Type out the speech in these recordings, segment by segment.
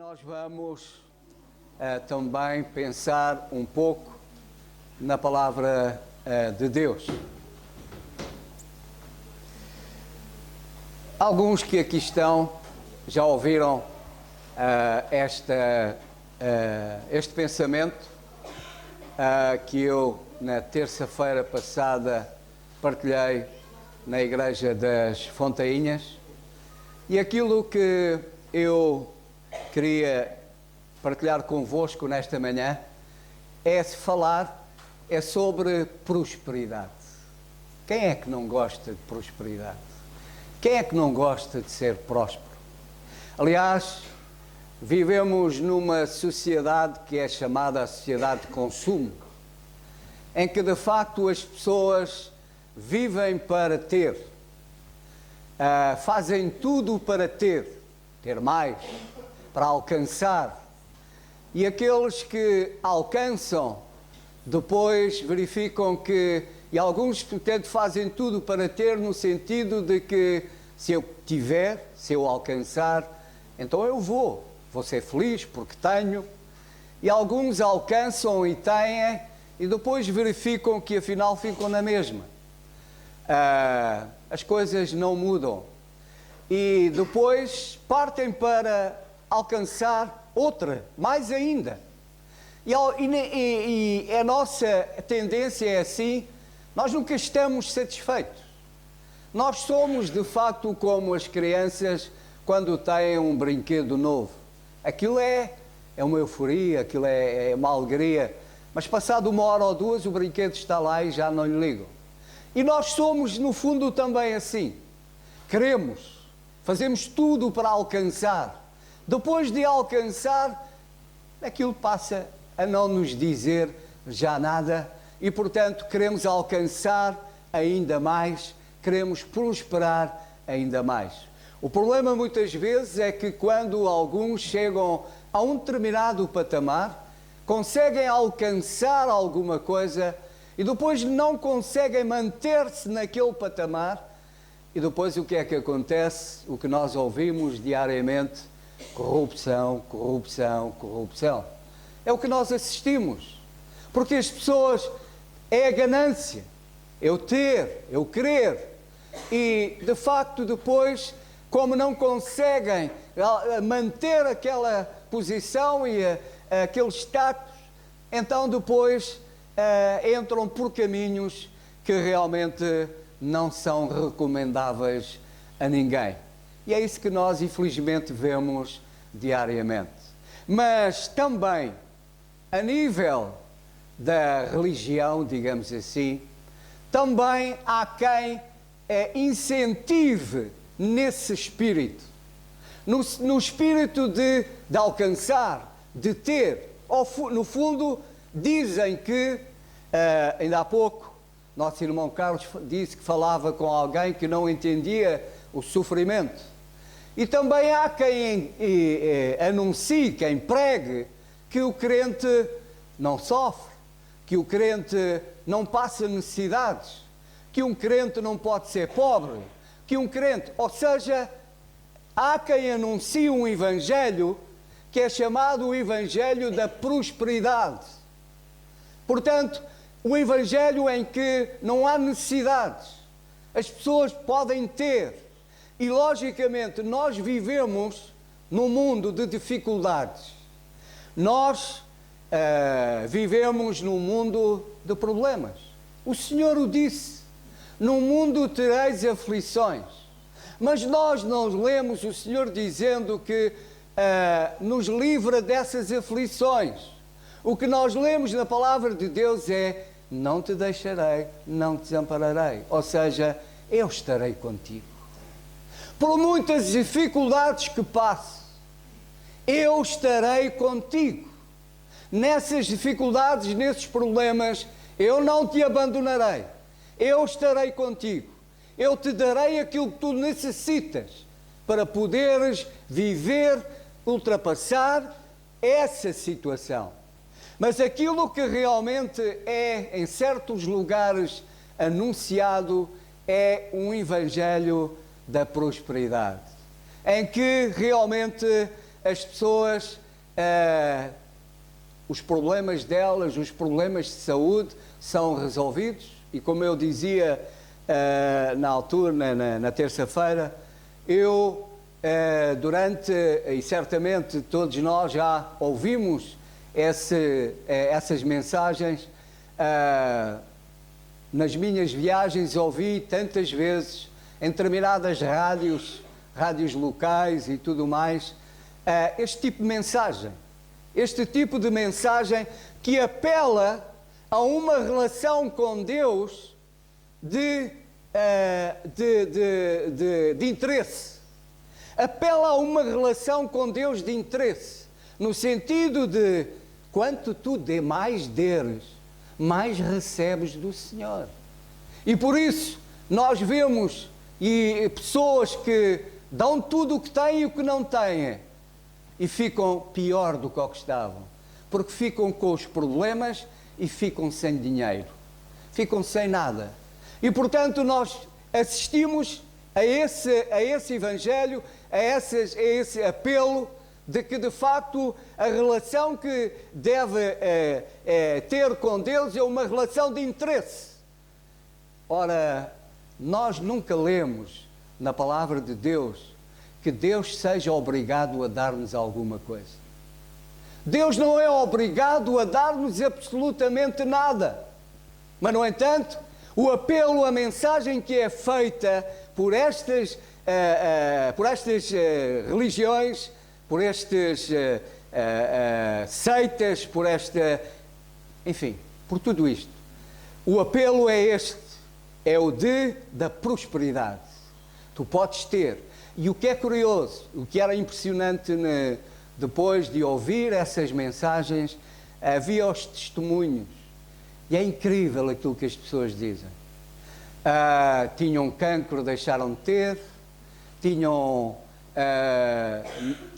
nós vamos também pensar um pouco na palavra de Deus. Alguns que aqui estão já ouviram este pensamento que eu, na terça-feira passada, partilhei na Igreja das Fontainhas, e aquilo que eu queria partilhar convosco nesta manhã é sobre prosperidade. Quem é que não gosta de prosperidade? Quem é que não gosta de ser próspero? Aliás, vivemos numa sociedade que é chamada a sociedade de consumo, em que de facto as pessoas vivem para ter, fazem tudo para ter mais, para alcançar. E aqueles que alcançam, depois verificam que, e alguns, portanto, fazem tudo para ter, no sentido de que se eu tiver, se eu alcançar, então eu vou ser feliz porque tenho. E alguns alcançam e têm, e depois verificam que afinal ficam na mesma. As coisas não mudam. E depois partem para alcançar outra, mais ainda. E a nossa tendência é assim, nós nunca estamos satisfeitos. Nós somos de facto como as crianças quando têm um brinquedo novo. Aquilo é uma euforia, aquilo é uma alegria, mas passado uma hora ou duas o brinquedo está lá e já não lhe ligam. E nós somos no fundo também assim. Queremos, fazemos tudo para alcançar. Depois de alcançar, aquilo passa a não nos dizer já nada e, portanto, queremos alcançar ainda mais, queremos prosperar ainda mais. O problema muitas vezes é que quando alguns chegam a um determinado patamar, conseguem alcançar alguma coisa e depois não conseguem manter-se naquele patamar, e depois o que é que acontece? O que nós ouvimos diariamente: corrupção, corrupção, corrupção. É o que nós assistimos. Porque as pessoas, é a ganância, eu ter, eu querer. E, de facto, depois, como não conseguem manter aquela posição e aquele status, então depois entram por caminhos que realmente não são recomendáveis a ninguém. E é isso que nós, infelizmente, vemos diariamente. Mas também, a nível da religião, digamos assim, também há quem incentive nesse espírito. No espírito de alcançar, de ter. No fundo, dizem que, ainda há pouco, nosso irmão Carlos disse que falava com alguém que não entendia o sofrimento. E também há quem anuncie, quem pregue que o crente não sofre, que o crente não passa necessidades, que um crente não pode ser pobre, que um crente... Ou seja, há quem anuncie um evangelho que é chamado o evangelho da prosperidade. Portanto, o evangelho em que não há necessidades, as pessoas podem ter. E, logicamente, nós vivemos num mundo de dificuldades. Nós vivemos num mundo de problemas. O Senhor o disse: no mundo tereis aflições. Mas nós não lemos o Senhor dizendo que nos livra dessas aflições. O que nós lemos na palavra de Deus é: não te deixarei, não te desampararei. Ou seja, eu estarei contigo. Por muitas dificuldades que passe, eu estarei contigo. Nessas dificuldades, nesses problemas, eu não te abandonarei. Eu estarei contigo. Eu te darei aquilo que tu necessitas para poderes viver, ultrapassar essa situação. Mas aquilo que realmente é, em certos lugares, anunciado, é um evangelho da prosperidade, em que realmente as pessoas, os problemas delas, os problemas de saúde são resolvidos. E como eu dizia na altura, na terça-feira, eu e certamente todos nós já ouvimos essas mensagens, nas minhas viagens ouvi tantas vezes, em determinadas rádios locais e tudo mais, este tipo de mensagem que apela a uma relação com Deus de interesse. Apela a uma relação com Deus de interesse, no sentido de quanto tu mais deres, mais recebes do Senhor. E por isso nós vemos pessoas que dão tudo o que têm e o que não têm e ficam pior do que estavam, porque ficam com os problemas e ficam sem dinheiro, ficam sem nada. E portanto nós assistimos a esse evangelho, a esse apelo de que de facto a relação que deve ter com Deus é uma relação de interesse. Ora, nós nunca lemos na palavra de Deus que Deus seja obrigado a dar-nos alguma coisa. Deus não é obrigado a dar-nos absolutamente nada. Mas, no entanto, o apelo, a mensagem que é feita por estas religiões, por estas seitas, por tudo isto. O apelo é este, é o da prosperidade. Tu podes ter. E o que é curioso, o que era impressionante depois de ouvir essas mensagens, havia os testemunhos. E é incrível aquilo que as pessoas dizem. Tinham cancro, deixaram de ter,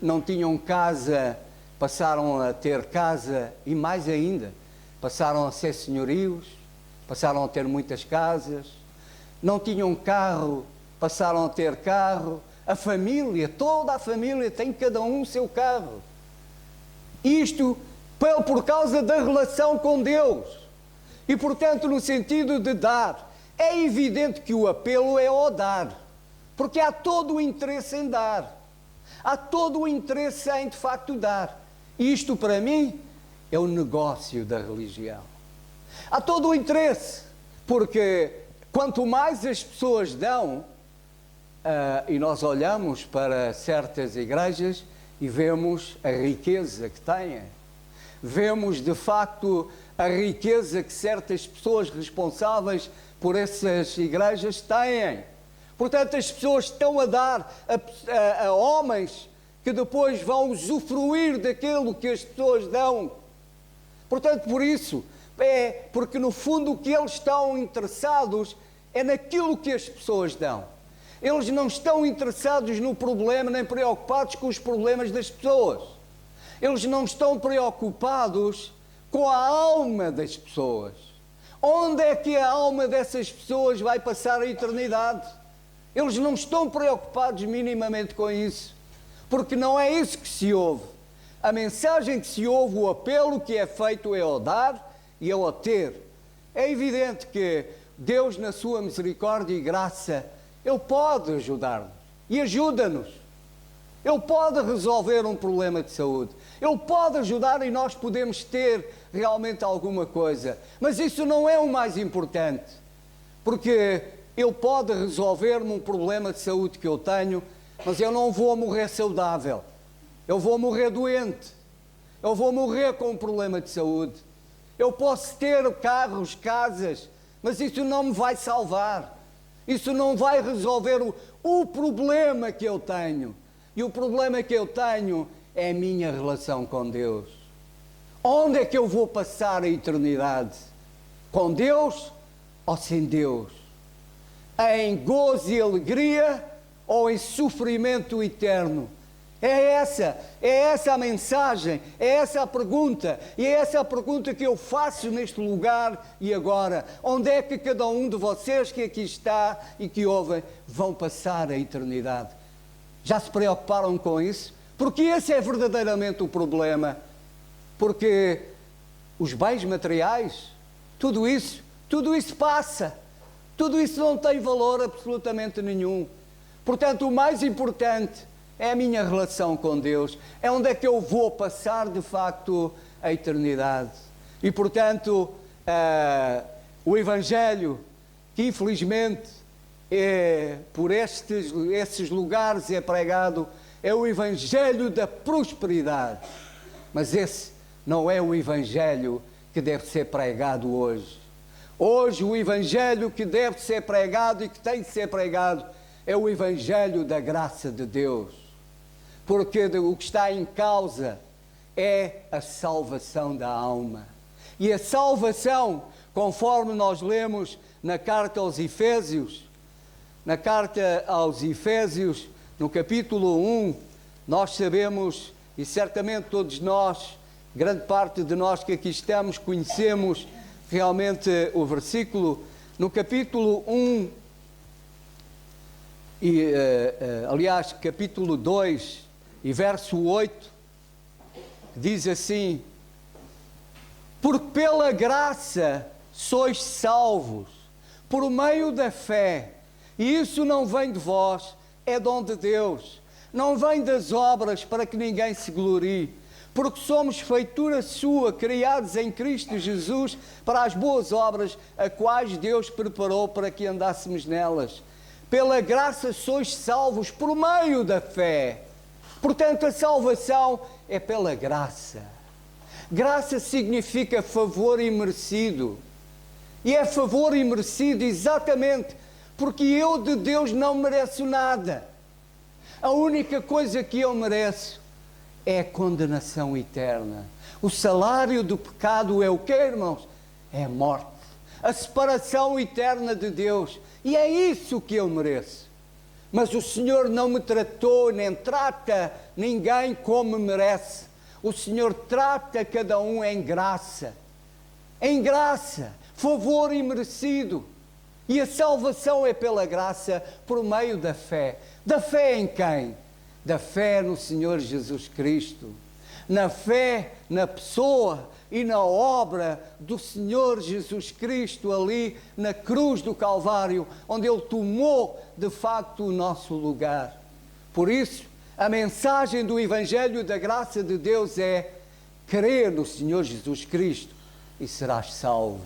não tinham casa, passaram a ter casa, e mais ainda, passaram a ser senhorios, passaram a ter muitas casas, não tinham carro, passaram a ter carro, a família, toda a família tem cada um o seu carro. Isto por causa da relação com Deus. E portanto, no sentido de dar, é evidente que o apelo é ao dar, porque há todo o interesse em dar, há todo o interesse em de facto dar. E isto para mim é o negócio da religião. Há todo o interesse, porque quanto mais as pessoas dão, e nós olhamos para certas igrejas e vemos a riqueza que têm, vemos de facto a riqueza que certas pessoas responsáveis por essas igrejas têm. Portanto, as pessoas estão a dar a homens que depois vão usufruir daquilo que as pessoas dão. Portanto, por isso, porque no fundo o que eles estão interessados é naquilo que as pessoas dão. Eles não estão interessados no problema, nem preocupados com os problemas das pessoas. Eles não estão preocupados com a alma das pessoas. Onde é que a alma dessas pessoas vai passar a eternidade? Eles não estão preocupados minimamente com isso, porque não é isso que se ouve. A mensagem que se ouve, o apelo que é feito é ao dar e ao ter. É evidente que Deus, na sua misericórdia e graça, Ele pode ajudar-nos e ajuda-nos. Ele pode resolver um problema de saúde. Ele pode ajudar e nós podemos ter realmente alguma coisa. Mas isso não é o mais importante, porque Ele pode resolver-me um problema de saúde que eu tenho, mas eu não vou morrer saudável. Eu vou morrer doente. Eu vou morrer com um problema de saúde. Eu posso ter carros, casas, mas isso não me vai salvar. Isso não vai resolver o problema que eu tenho. E o problema que eu tenho é a minha relação com Deus. Onde é que eu vou passar a eternidade? Com Deus ou sem Deus? Em gozo e alegria ou em sofrimento eterno? É essa a mensagem, é essa a pergunta, e é essa a pergunta que eu faço neste lugar e agora. Onde é que cada um de vocês que aqui está e que ouvem vão passar a eternidade? Já se preocuparam com isso? Porque esse é verdadeiramente o problema. Porque os bens materiais, tudo isso passa. Tudo isso não tem valor absolutamente nenhum. Portanto, o mais importante é a minha relação com Deus. É onde é que eu vou passar, de facto, a eternidade. E, portanto, o Evangelho, que infelizmente por esses lugares é pregado, é o Evangelho da prosperidade. Mas esse não é o Evangelho que deve ser pregado hoje. Hoje o Evangelho que deve ser pregado e que tem de ser pregado é o Evangelho da graça de Deus. Porque o que está em causa é a salvação da alma. E a salvação, conforme nós lemos na carta aos Efésios, no capítulo 1, nós sabemos, e certamente todos nós, grande parte de nós que aqui estamos, conhecemos realmente o versículo, no capítulo 1, aliás, capítulo 2, e verso 8, diz assim: porque pela graça sois salvos, por meio da fé, e isso não vem de vós, é dom de Deus, não vem das obras para que ninguém se glorie, porque somos feitura sua, criados em Cristo Jesus, para as boas obras, a quais Deus preparou para que andássemos nelas. Pela graça sois salvos por meio da fé. Portanto, a salvação é pela graça. Graça significa favor imerecido. E é favor imerecido exatamente porque eu de Deus não mereço nada. A única coisa que eu mereço é a condenação eterna. O salário do pecado é o quê, irmãos? É a morte. A separação eterna de Deus. E é isso que eu mereço. Mas o Senhor não me tratou, nem trata ninguém como merece. O Senhor trata cada um em graça. Em graça. Favor imerecido. E a salvação é pela graça por meio da fé. Da fé em quem? Da fé no Senhor Jesus Cristo. Na fé na pessoa e na obra do Senhor Jesus Cristo ali na cruz do Calvário, onde Ele tomou de facto o nosso lugar. Por isso, a mensagem do Evangelho da graça de Deus é: crer no Senhor Jesus Cristo e serás salvo.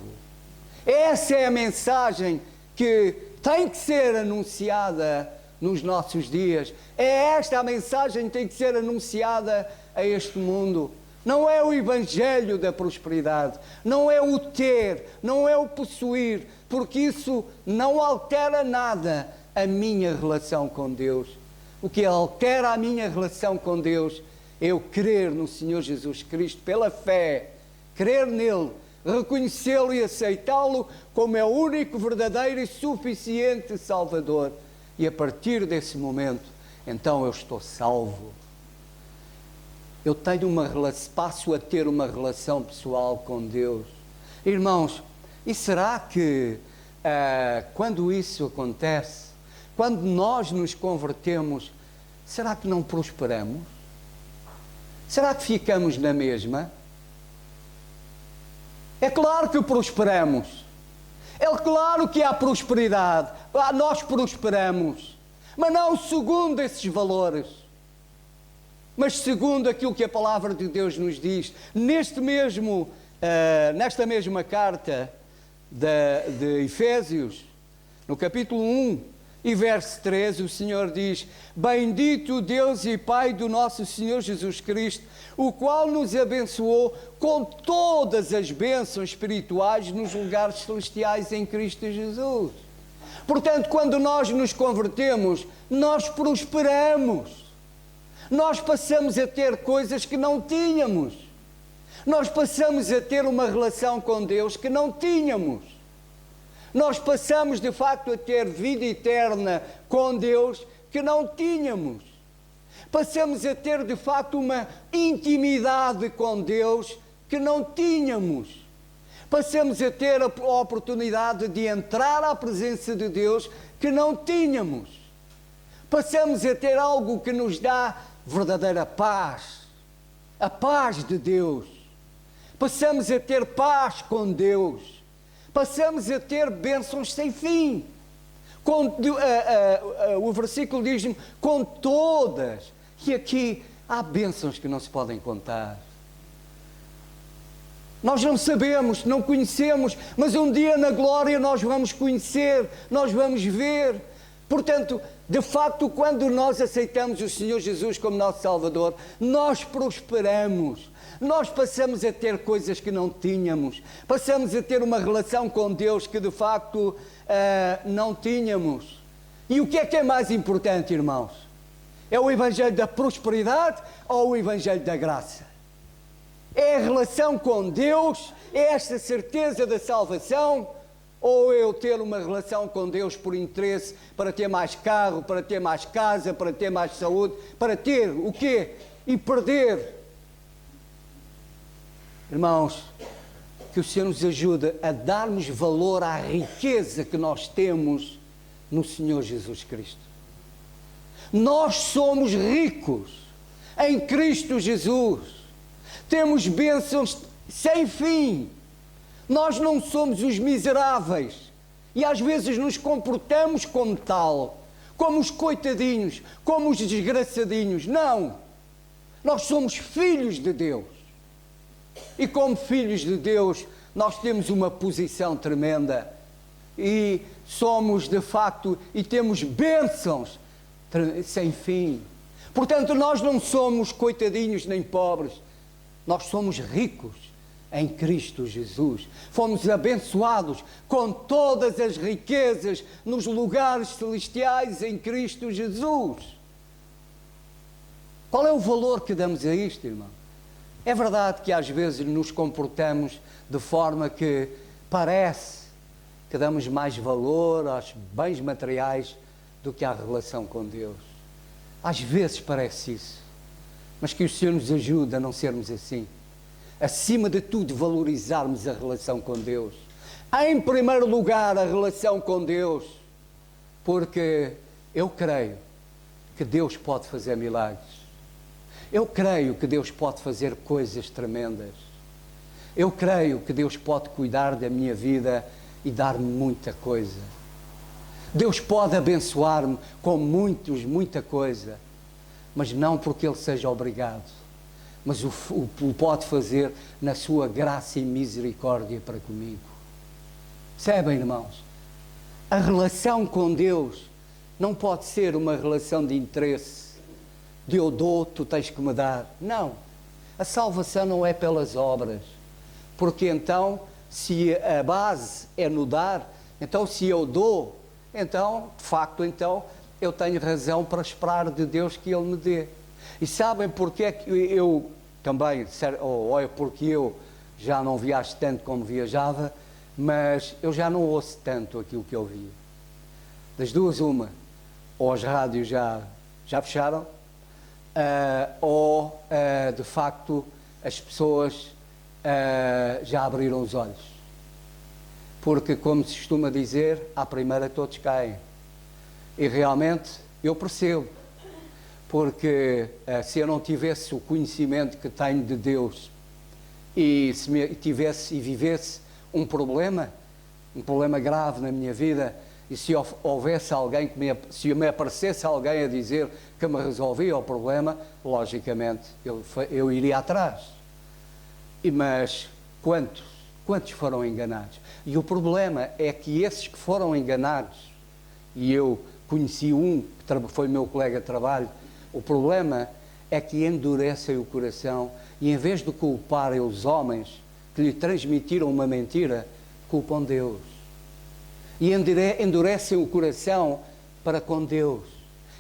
Essa é a mensagem que tem que ser anunciada nos nossos dias. É esta a mensagem que tem que ser anunciada a este mundo. Não é o Evangelho da prosperidade, não é o ter, não é o possuir, porque isso não altera nada a minha relação com Deus. O que altera a minha relação com Deus é eu crer no Senhor Jesus Cristo pela fé, crer nele, reconhecê-lo e aceitá-lo como é o único, verdadeiro e suficiente Salvador. E a partir desse momento, então eu estou salvo. Eu passo a ter uma relação pessoal com Deus. Irmãos, e será que quando isso acontece, quando nós nos convertemos, será que não prosperamos? Será que ficamos na mesma? É claro que prosperamos. É claro que há prosperidade. Nós prosperamos. Mas não segundo esses valores. Mas segundo aquilo que a palavra de Deus nos diz. Nesta mesma carta de Efésios, no capítulo 1 e verso 13, o Senhor diz: bendito Deus e Pai do nosso Senhor Jesus Cristo, o qual nos abençoou com todas as bênçãos espirituais nos lugares celestiais em Cristo Jesus. Portanto, quando nós nos convertemos, nós prosperamos. Nós passamos a ter coisas que não tínhamos. Nós passamos a ter uma relação com Deus que não tínhamos. Nós passamos, de facto, a ter vida eterna com Deus que não tínhamos. Passamos a ter, de facto, uma intimidade com Deus que não tínhamos. Passamos a ter a oportunidade de entrar à presença de Deus que não tínhamos. Passamos a ter algo que nos dá verdadeira paz, a paz de Deus. Passamos a ter paz com Deus, passamos a ter bênçãos sem fim. O versículo diz-me, com todas, e aqui há bênçãos que não se podem contar. Nós não sabemos, não conhecemos, mas um dia na glória nós vamos conhecer, nós vamos ver. Portanto, de facto, quando nós aceitamos o Senhor Jesus como nosso Salvador, nós prosperamos, nós passamos a ter coisas que não tínhamos, passamos a ter uma relação com Deus que de facto não tínhamos. E o que é mais importante, irmãos? É o Evangelho da prosperidade ou o Evangelho da graça? É a relação com Deus? É esta certeza da salvação? Ou eu ter uma relação com Deus por interesse, para ter mais carro, para ter mais casa, para ter mais saúde, para ter o quê? E perder. Irmãos, que o Senhor nos ajude a darmos valor à riqueza que nós temos no Senhor Jesus Cristo. Nós somos ricos em Cristo Jesus. Temos bênçãos sem fim. Nós não somos os miseráveis e às vezes nos comportamos como tal, como os coitadinhos, como os desgraçadinhos. Não! Nós somos filhos de Deus. E como filhos de Deus, nós temos uma posição tremenda e somos de facto, e temos bênçãos sem fim. Portanto, nós não somos coitadinhos nem pobres, nós somos ricos em Cristo Jesus. Fomos abençoados com todas as riquezas nos lugares celestiais em Cristo Jesus. Qual é o valor que damos a isto, irmão? É verdade que às vezes nos comportamos de forma que parece que damos mais valor aos bens materiais do que à relação com Deus. Às vezes parece isso, mas que o Senhor nos ajude a não sermos assim. Acima de tudo, valorizarmos a relação com Deus. Em primeiro lugar, a relação com Deus, porque eu creio que Deus pode fazer milagres. Eu creio que Deus pode fazer coisas tremendas. Eu creio que Deus pode cuidar da minha vida e dar-me muita coisa. Deus pode abençoar-me com muita coisa, mas não porque Ele seja obrigado, mas o pode fazer na sua graça e misericórdia para comigo. Percebem, irmãos? A relação com Deus não pode ser uma relação de interesse, de eu dou, tu tens que me dar. Não. A salvação não é pelas obras, porque então, se a base é no dar, então se eu dou, então, de facto, então, eu tenho razão para esperar de Deus que Ele me dê. E sabem porque é que eu também, ou é porque eu já não viajo tanto como viajava, mas eu já não ouço tanto aquilo que eu via. Das duas, uma, ou as rádios já fecharam, ou de facto as pessoas já abriram os olhos. Porque, como se costuma dizer, à primeira todos caem. E realmente eu percebo, porque se eu não tivesse o conhecimento que tenho de Deus e se tivesse e vivesse um problema grave na minha vida, e se houvesse alguém se me aparecesse alguém a dizer que me resolvia o problema, logicamente eu iria atrás. Mas quantos foram enganados? E o problema é que esses que foram enganados, e eu conheci um que foi meu colega de trabalho, o problema é que endurecem o coração e em vez de culparem os homens que lhe transmitiram uma mentira, culpam Deus. E endurecem o coração para com Deus,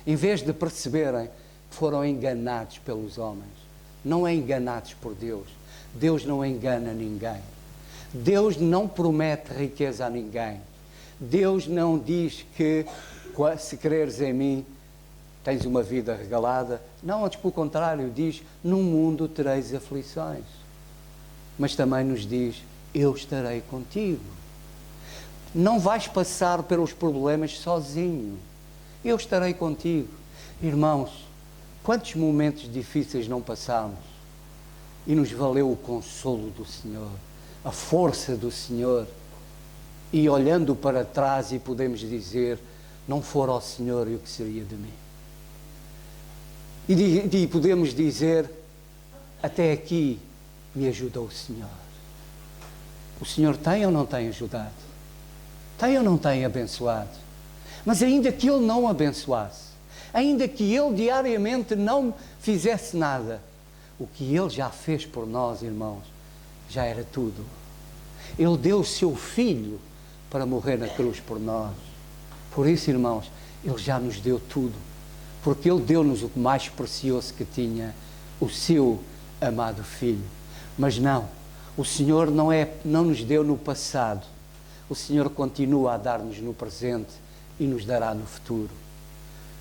em vez de perceberem que foram enganados pelos homens. Não é enganados por Deus. Deus não engana ninguém. Deus não promete riqueza a ninguém. Deus não diz que se creres em mim tens uma vida regalada. Não, antes pelo contrário, diz, no mundo tereis aflições. Mas também nos diz, eu estarei contigo. Não vais passar pelos problemas sozinho. Eu estarei contigo. Irmãos, Quantos momentos difíceis não passamos e nos valeu o consolo do Senhor, a força do Senhor, e olhando para trás e podemos dizer, não for ao Senhor, e o que seria de mim? E podemos dizer, até aqui me ajudou o Senhor. O Senhor tem ou não tem ajudado? Tem ou não tem abençoado? Mas ainda que Ele não abençoasse, ainda que Ele diariamente não fizesse nada, o que Ele já fez por nós, irmãos, já era tudo. Ele deu o seu Filho para morrer na cruz por nós. Por isso, irmãos, Ele já nos deu tudo, porque Ele deu-nos o mais precioso que tinha, o seu amado Filho. Mas não, o Senhor não nos deu no passado, o Senhor continua a dar-nos no presente e nos dará no futuro,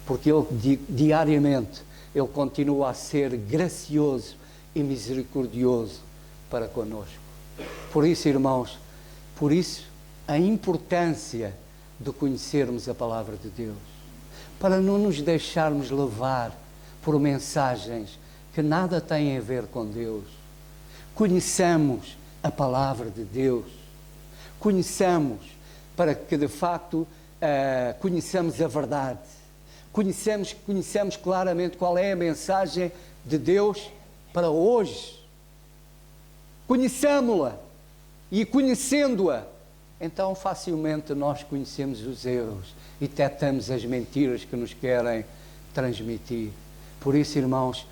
porque Ele diariamente, Ele continua a ser gracioso e misericordioso para conosco. Por isso, irmãos, por isso a importância de conhecermos a Palavra de Deus, para não nos deixarmos levar por mensagens que nada têm a ver com Deus. Conheçamos a Palavra de Deus, conheçamos para que de facto conheçamos a verdade, conheçamos claramente qual é a mensagem de Deus para hoje. Conheçamo-la, e conhecendo-a, então facilmente nós conhecemos os erros e detectamos as mentiras que nos querem transmitir. Por isso, irmãos,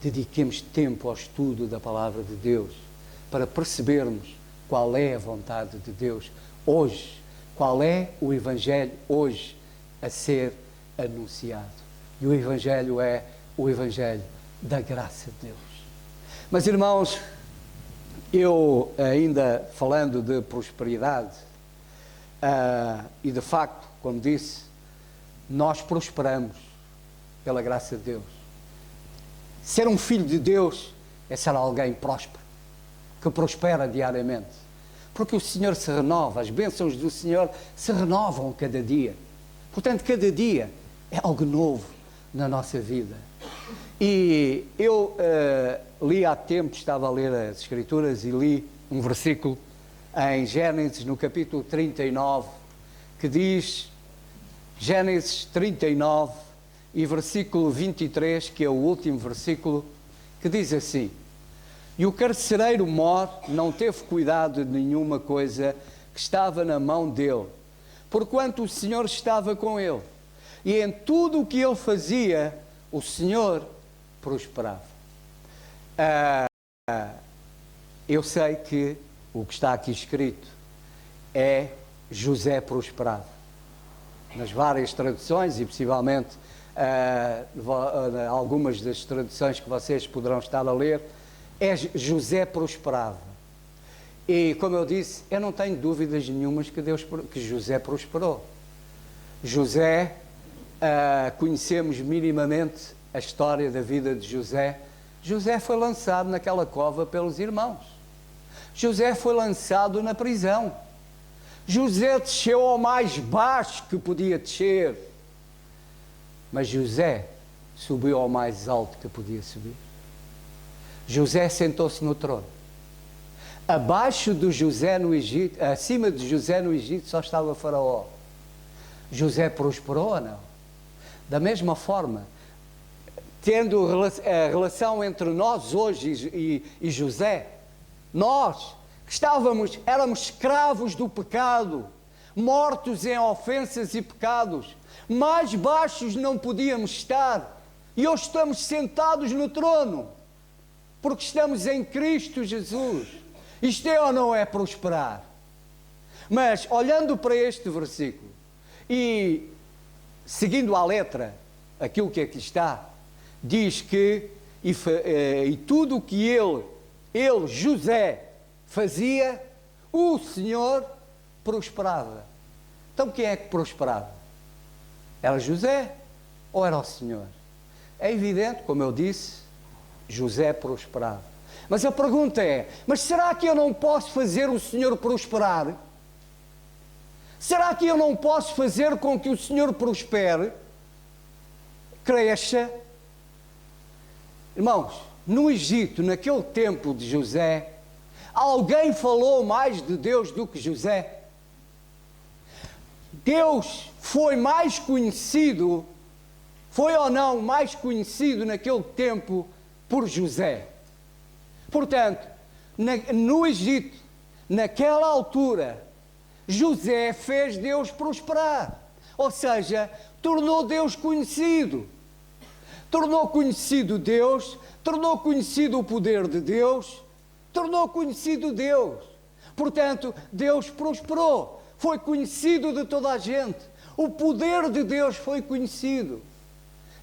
dediquemos tempo ao estudo da Palavra de Deus, para percebermos qual é a vontade de Deus hoje, qual é o Evangelho hoje a ser anunciado. E o Evangelho é o Evangelho da graça de Deus. Mas, irmãos, eu ainda falando de prosperidade, e de facto, como disse, nós prosperamos pela graça de Deus. Ser um filho de Deus é ser alguém próspero, que prospera diariamente, porque o Senhor se renova, as bênçãos do Senhor se renovam cada dia. Portanto, cada dia é algo novo na nossa vida. E eu li há tempo, estava a ler as Escrituras e li um versículo em Gênesis, no capítulo 39, que diz, Gênesis 39 e versículo 23, que é o último versículo, que diz assim: e o carcereiro Mor não teve cuidado de nenhuma coisa que estava na mão dele, porquanto o Senhor estava com ele, e em tudo o que ele fazia, o Senhor prosperava. Eu sei que o que está aqui escrito é José prosperava. Nas várias traduções, e possivelmente algumas das traduções que vocês poderão estar a ler, é José prosperava. E, como eu disse, eu não tenho dúvidas nenhumas que José prosperou. José, conhecemos minimamente a história da vida de José. José foi lançado naquela cova pelos irmãos. José foi lançado na prisão. José desceu ao mais baixo que podia descer. Mas José subiu ao mais alto que podia subir. José sentou-se no trono. Abaixo de José no Egito, acima de José no Egito, só estava Faraó. José prosperou ou não? Da mesma forma, tendo a relação entre nós hoje e José, nós que éramos escravos do pecado, mortos em ofensas e pecados, mais baixos não podíamos estar, e hoje estamos sentados no trono, porque estamos em Cristo Jesus. Isto é ou não é prosperar? Mas, olhando para este versículo, e seguindo à letra aquilo que aqui está, diz que e tudo o que ele, José, fazia, o Senhor prosperava. Então quem é que prosperava? Era José ou era o Senhor? É evidente, como eu disse, José prosperava. Mas a pergunta é, mas será que eu não posso fazer o Senhor prosperar? Será que eu não posso fazer com que o Senhor prospere, cresça, Irmãos, no Egito, naquele tempo de José, alguém falou mais de Deus do que José? Deus foi mais conhecido, foi ou não mais conhecido naquele tempo por José. Portanto, no Egito, naquela altura, José fez Deus prosperar. Ou seja, tornou Deus conhecido. Tornou conhecido Deus, tornou conhecido o poder de Deus, tornou conhecido Deus. Portanto, Deus prosperou, foi conhecido de toda a gente. O poder de Deus foi conhecido.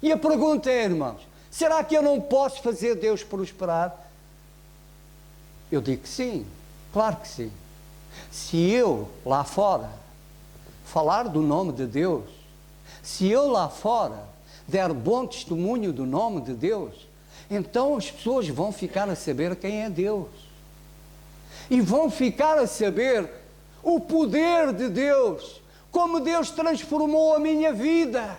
E a pergunta é, irmãos, será que eu não posso fazer Deus prosperar? Eu digo que sim, claro que sim. Se eu lá fora falar do nome de Deus, se eu lá fora der bom testemunho do nome de Deus, então as pessoas vão ficar a saber quem é Deus. E vão ficar a saber o poder de Deus, como Deus transformou a minha vida.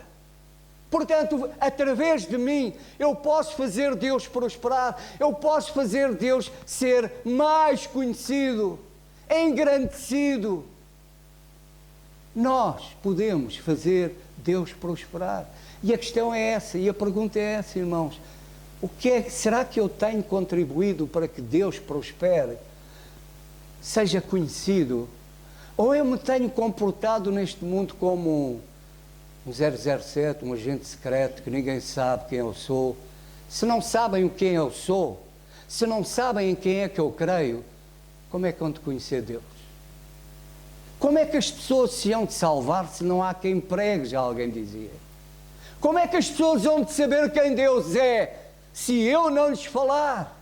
Portanto, através de mim, eu posso fazer Deus prosperar, eu posso fazer Deus ser mais conhecido, engrandecido. Nós podemos fazer Deus prosperar. E a questão é essa, e a pergunta é essa, irmãos. Será que eu tenho contribuído para que Deus prospere, seja conhecido? Ou eu me tenho comportado neste mundo como um 007, um agente secreto, que ninguém sabe quem eu sou? Se não sabem quem eu sou, se não sabem em quem é que eu creio, como é que vão de conhecer Deus? Como é que as pessoas se hão de salvar se não há quem pregue, já alguém dizia? Como é que as pessoas hão de saber quem Deus é se eu não lhes falar?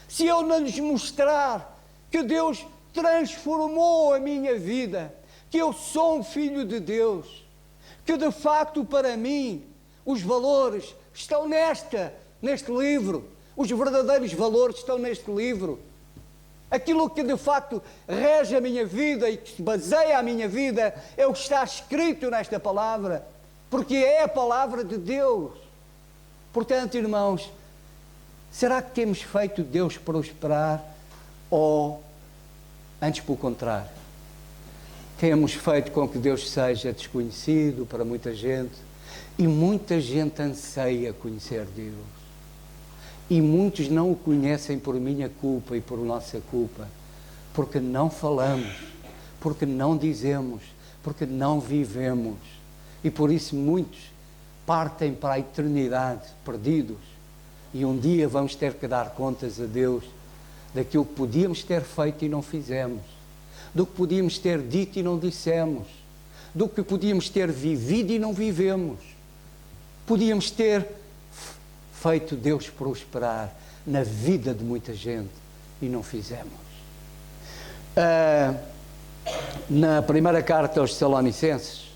Se eu não lhes mostrar que Deus transformou a minha vida, que eu sou um filho de Deus, que de facto para mim os valores estão neste livro, os verdadeiros valores estão neste livro. Aquilo que de facto rege a minha vida e que baseia a minha vida é o que está escrito nesta palavra, porque é a palavra de Deus. Portanto, irmãos, será que temos feito Deus prosperar ou, antes pelo contrário, temos feito com que Deus seja desconhecido para muita gente e muita gente anseia conhecer Deus? E muitos não o conhecem por minha culpa e por nossa culpa, porque não falamos, porque não dizemos, porque não vivemos. E por isso muitos partem para a eternidade perdidos. E um dia vamos ter que dar contas a Deus daquilo que podíamos ter feito e não fizemos, do que podíamos ter dito e não dissemos, do que podíamos ter vivido e não vivemos. Podíamos ter feito Deus prosperar na vida de muita gente e não fizemos. Na primeira carta aos Tessalonicenses,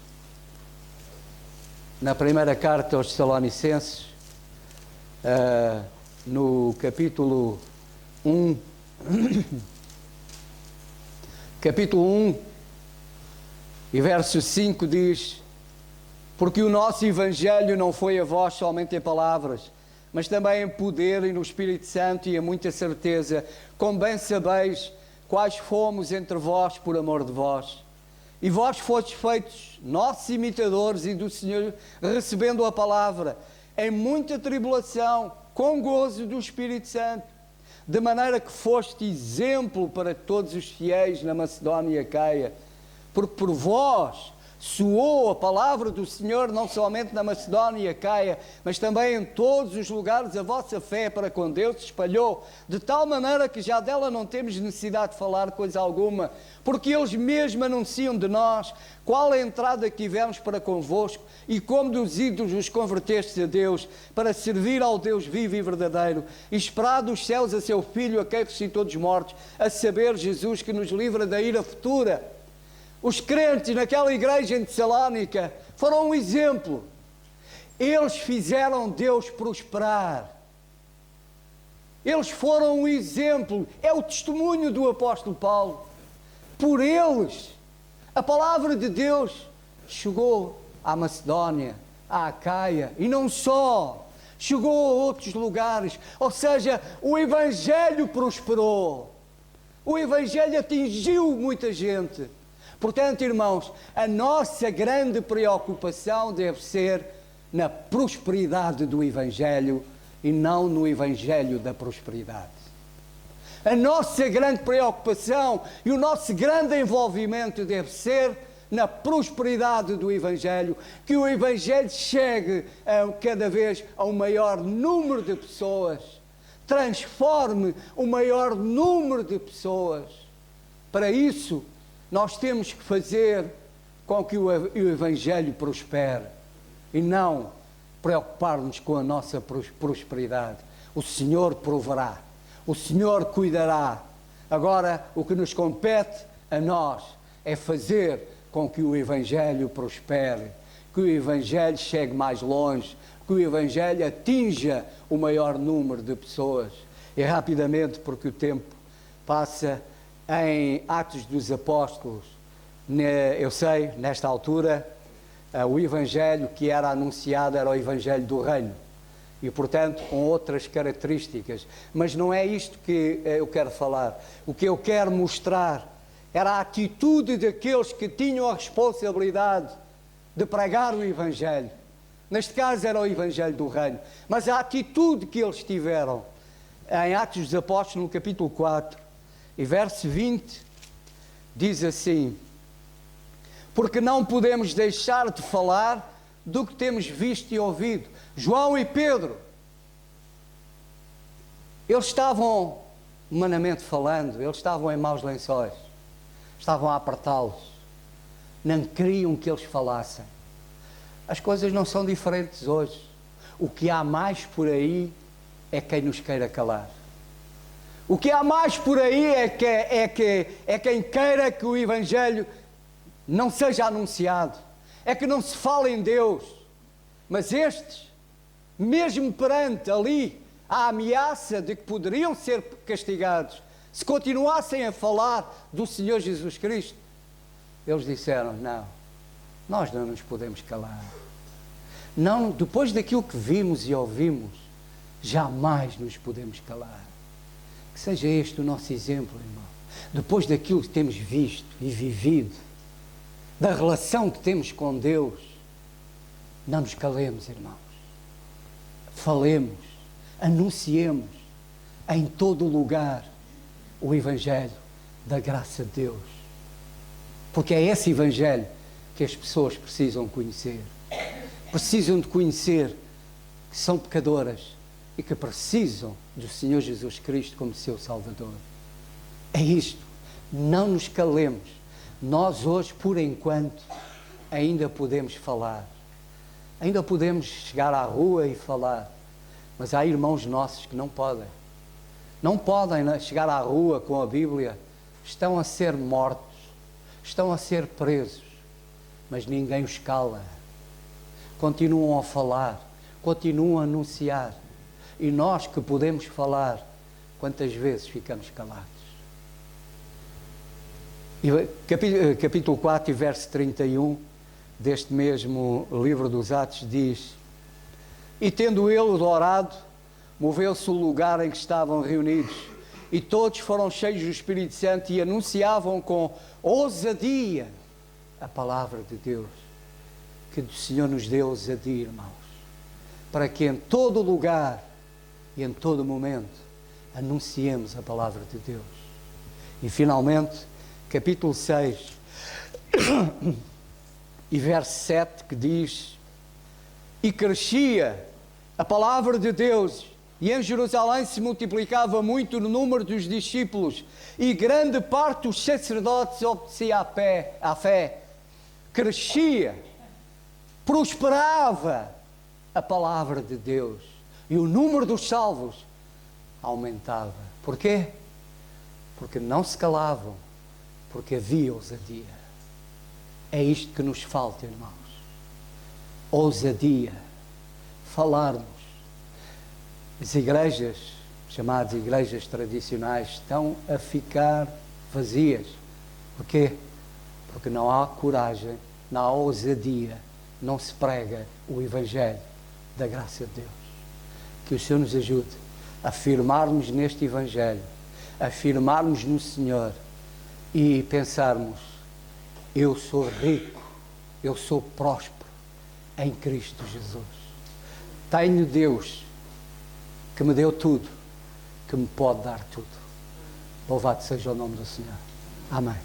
no capítulo 1, e verso 5 diz: porque o nosso Evangelho não foi a vós somente em palavras, mas também em poder e no Espírito Santo e em muita certeza, como bem sabeis quais fomos entre vós por amor de vós. E vós fostes feitos nossos imitadores e do Senhor, recebendo a palavra em muita tribulação, com gozo do Espírito Santo, de maneira que foste exemplo para todos os fiéis na Macedónia e Acaia, porque por vós soou a palavra do Senhor, não somente na Macedónia e Acaia, mas também em todos os lugares a vossa fé para com Deus se espalhou, de tal maneira que já dela não temos necessidade de falar coisa alguma, porque eles mesmos anunciam de nós qual a entrada que tivemos para convosco e como dos ídolos os convertestes a Deus, para servir ao Deus vivo e verdadeiro, e esperar dos céus a seu Filho, a quem ressuscitou dos mortos, a saber, Jesus, que nos livra da ira futura. Os crentes naquela igreja em Tessalónica foram um exemplo. Eles fizeram Deus prosperar. Eles foram um exemplo. É o testemunho do apóstolo Paulo. Por eles, a palavra de Deus chegou à Macedónia, à Acaia, e não só. chegou a outros lugares. Ou seja, o Evangelho prosperou. O Evangelho atingiu muita gente. Portanto, irmãos, a nossa grande preocupação deve ser na prosperidade do Evangelho e não no Evangelho da prosperidade. A nossa grande preocupação e o nosso grande envolvimento deve ser na prosperidade do Evangelho, que o Evangelho chegue cada vez a um maior número de pessoas, transforme o maior número de pessoas. Para isso, nós temos que fazer com que o Evangelho prospere e não preocupar-nos com a nossa prosperidade. O Senhor proverá, o Senhor cuidará. Agora, o que nos compete a nós é fazer com que o Evangelho prospere, que o Evangelho chegue mais longe, que o Evangelho atinja o maior número de pessoas. E rapidamente, porque o tempo passa, em Atos dos Apóstolos, eu sei, nesta altura, o Evangelho que era anunciado era o Evangelho do Reino. E, portanto, com outras características. Mas não é isto que eu quero falar. O que eu quero mostrar era a atitude daqueles que tinham a responsabilidade de pregar o Evangelho. Neste caso era o Evangelho do Reino. Mas a atitude que eles tiveram, em Atos dos Apóstolos, no capítulo 4, e verso 20, diz assim: porque não podemos deixar de falar do que temos visto e ouvido. João e Pedro, eles estavam, humanamente falando, eles estavam em maus lençóis, estavam a apertá-los, não queriam que eles falassem. As coisas não são diferentes hoje. O que há mais por aí é quem nos queira calar. O que há mais por aí é quem queira que o Evangelho não seja anunciado, é que não se fale em Deus. Mas estes, mesmo perante ali a ameaça de que poderiam ser castigados, se continuassem a falar do Senhor Jesus Cristo, eles disseram: não, nós não nos podemos calar. Não, depois daquilo que vimos e ouvimos, jamais nos podemos calar. Que seja este o nosso exemplo, irmão. Depois daquilo que temos visto e vivido, da relação que temos com Deus, não nos calemos, irmãos. Falemos, anunciemos em todo o lugar o Evangelho da graça de Deus. Porque é esse Evangelho que as pessoas precisam conhecer. Precisam de conhecer que são pecadoras e que precisam do Senhor Jesus Cristo como seu Salvador. É isto. Não nos calemos. Nós hoje, por enquanto, ainda podemos falar. Ainda podemos chegar à rua e falar. Mas há irmãos nossos que não podem. Não podem chegar à rua com a Bíblia. Estão a ser mortos. Estão a ser presos. Mas ninguém os cala. Continuam a falar. Continuam a anunciar. E nós que podemos falar, quantas vezes ficamos calados? Capítulo 4 e verso 31 deste mesmo livro dos Atos diz: e tendo ele orado, moveu-se o lugar em que estavam reunidos, e todos foram cheios do Espírito Santo e anunciavam com ousadia a palavra de Deus. Que o Senhor nos dê ousadia, irmãos, para que em todo lugar e em todo momento anunciemos a palavra de Deus. E finalmente, capítulo 6 e verso 7, que diz: e crescia a palavra de Deus, e em Jerusalém se multiplicava muito no número dos discípulos, e grande parte dos sacerdotes obedecia à fé. Crescia, prosperava a palavra de Deus, e o número dos salvos aumentava. Porquê? Porque não se calavam, porque havia ousadia. É isto que nos falta, irmãos. Ousadia. Falarmos. As igrejas, chamadas igrejas tradicionais, estão a ficar vazias. Porquê? Porque não há coragem, não há ousadia, não se prega o Evangelho da graça de Deus. Que o Senhor nos ajude a firmarmos neste Evangelho, a firmarmos no Senhor e pensarmos: eu sou rico, eu sou próspero em Cristo Jesus. Tenho Deus que me deu tudo, que me pode dar tudo. Louvado seja o nome do Senhor. Amém.